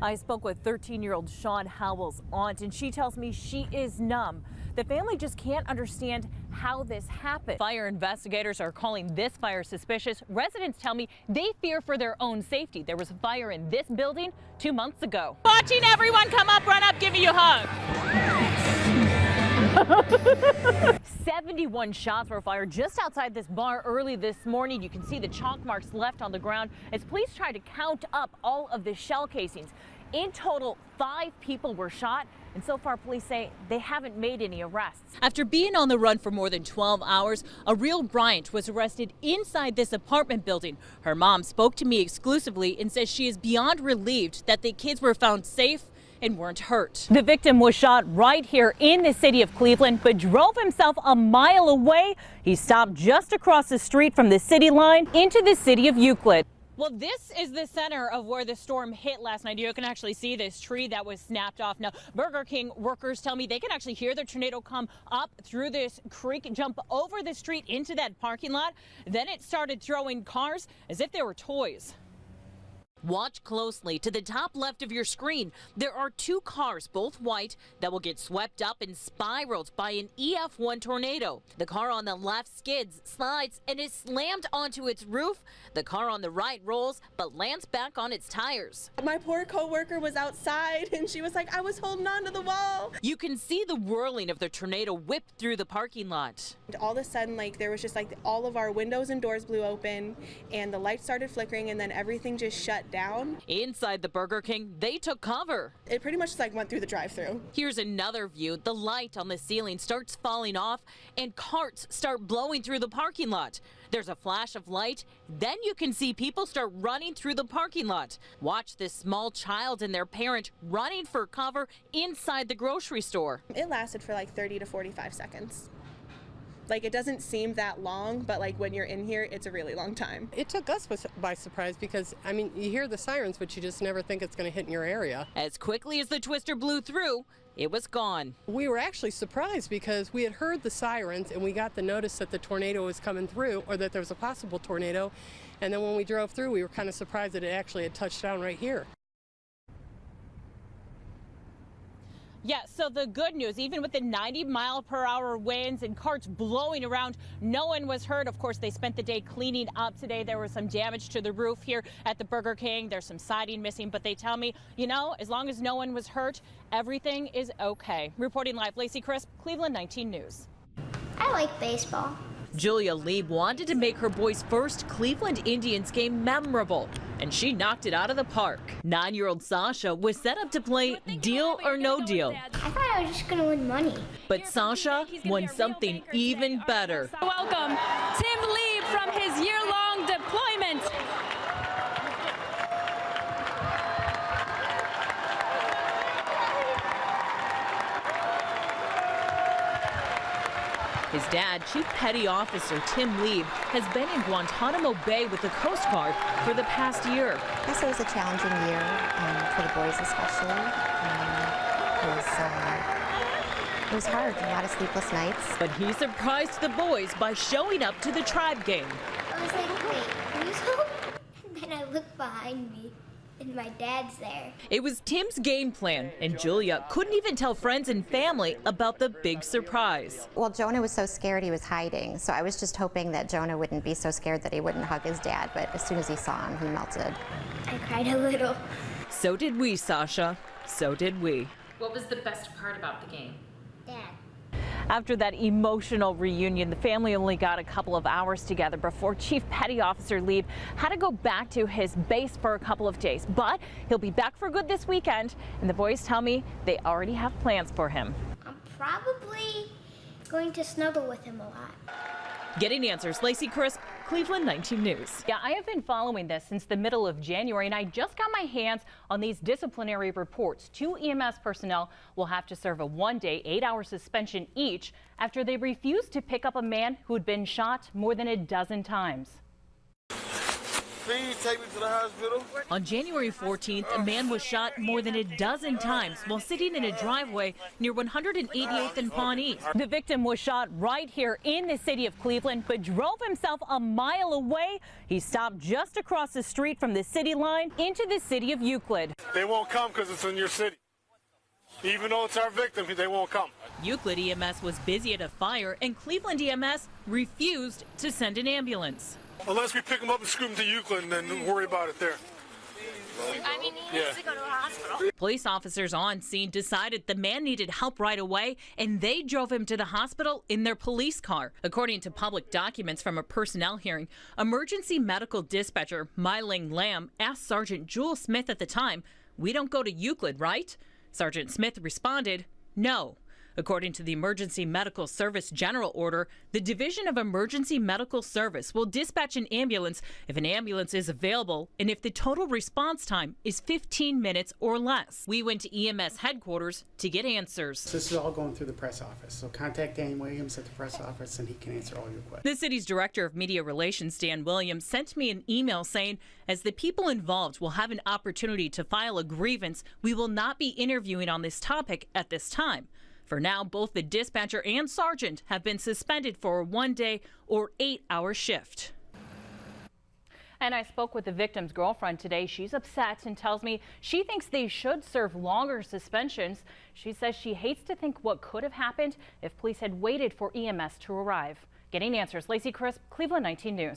I spoke with 13-year-old Sean Howell's aunt, and she tells me she is numb. The family just can't understand how this happened. Fire investigators are calling this fire suspicious. Residents tell me they fear for their own safety. There was a fire in this building 2 months ago. Watching everyone come up, run up, give me a hug. 71 shots were fired just outside this bar early this morning. You can see the chalk marks left on the ground as police tried to count up all of the shell casings. In total, 5 people were shot, and so far police say they haven't made any arrests. After being on the run for more than 12 hours, Ariel Bryant was arrested inside this apartment building. Her mom spoke to me exclusively and says she is beyond relieved that the kids were found safe and weren't hurt. The victim was shot right here in the city of Cleveland, but drove himself a mile away. He stopped just across the street from the city line into the city of Euclid. Well, this is the center of where the storm hit last night. You can actually see this tree that was snapped off. Now, Burger King workers tell me they can actually hear the tornado come up through this creek, jump over the street into that parking lot. Then it started throwing cars as if they were toys. Watch closely to the top left of your screen. There are 2 cars, both white, that will get swept up and spiraled by an EF1 tornado. The car on the left skids, slides, and is slammed onto its roof. The car on the right rolls, but lands back on its tires. My poor coworker was outside and she was like, I was holding on to the wall. You can see the whirling of the tornado whip through the parking lot. All of a sudden, there was just all of our windows and doors blew open and the lights started flickering and then everything just shut down. Inside the Burger King, they took cover. It pretty much went through the drive-thru. Here's another view. The light on the ceiling starts falling off and carts start blowing through the parking lot. There's a flash of light. Then you can see people start running through the parking lot. Watch this small child and their parent running for cover inside the grocery store. It lasted for 30 to 45 seconds. It doesn't seem that long, but when you're in here, it's a really long time. It took us by surprise because, you hear the sirens, but you just never think it's going to hit in your area. As quickly as the twister blew through, it was gone. We were actually surprised because we had heard the sirens and we got the notice that the tornado was coming through or that there was a possible tornado. And then when we drove through, we were kind of surprised that it actually had touched down right here. Yeah, so the good news, even with the 90-mile-per-hour winds and carts blowing around, no one was hurt. Of course, they spent the day cleaning up today. There was some damage to the roof here at the Burger King. There's some siding missing, but they tell me, as long as no one was hurt, everything is okay. Reporting live, Lacey Crisp, Cleveland 19 News. I like baseball. Julia Lieb wanted to make her boys' first Cleveland Indians game memorable, and she knocked it out of the park. 9-year-old Sasha was set up to play Deal or No Deal. I thought I was just going to win money. But Sasha won something even better. Welcome Tim Lieb from his year-long deployment. His dad, Chief Petty Officer Tim Lieb, has been in Guantanamo Bay with the Coast Guard for the past year. I guess it was a challenging year for the boys especially. It was hard, a lot of sleepless nights. But he surprised the boys by showing up to the tribe game. I was like, wait, who's home? And then I looked behind me, and my dad's there. It was Tim's game plan, and Julia couldn't even tell friends and family about the big surprise. Well, Jonah was so scared he was hiding, so I was just hoping that Jonah wouldn't be so scared that he wouldn't hug his dad, but as soon as he saw him, he melted. I cried a little. So did we, Sasha. So did we. What was the best part about the game? Dad. After that emotional reunion, the family only got a couple of hours together before Chief Petty Officer Lieb had to go back to his base for a couple of days. But he'll be back for good this weekend, and the boys tell me they already have plans for him. I'm probably going to snuggle with him a lot. Getting answers, Lacey Crisp, Cleveland 19 News. Yeah, I have been following this since the middle of January, and I just got my hands on these disciplinary reports. 2 EMS personnel will have to serve a 1-day, 8-hour suspension each after they refused to pick up a man who had been shot more than a dozen times. Please take me to the hospital. On January 14th, a man was shot more than a dozen times while sitting in a driveway near 188th and Pawnee. The victim was shot right here in the city of Cleveland, but drove himself a mile away. He stopped just across the street from the city line into the city of Euclid. They won't come because it's in your city. Even though it's our victim, they won't come. Euclid EMS was busy at a fire, and Cleveland EMS refused to send an ambulance. Unless we pick him up and scoop him to Euclid and then worry about it there. I mean, he needs to go to the hospital. Police officers on scene decided the man needed help right away, and they drove him to the hospital in their police car. According to public documents from a personnel hearing, emergency medical dispatcher Myling Lamb asked Sergeant Jewel Smith at the time, "We don't go to Euclid, right?" Sergeant Smith responded, "No." According to the Emergency Medical Service General Order, the Division of Emergency Medical Service will dispatch an ambulance if an ambulance is available and if the total response time is 15 minutes or less. We went to EMS headquarters to get answers. This is all going through the press office, so contact Dan Williams at the press office and he can answer all your questions. The city's Director of Media Relations, Dan Williams, sent me an email saying, as the people involved will have an opportunity to file a grievance, we will not be interviewing on this topic at this time. For now, both the dispatcher and sergeant have been suspended for a 1-day or 8-hour shift. And I spoke with the victim's girlfriend today. She's upset and tells me she thinks they should serve longer suspensions. She says she hates to think what could have happened if police had waited for EMS to arrive. Getting answers, Lacey Crisp, Cleveland 19 News.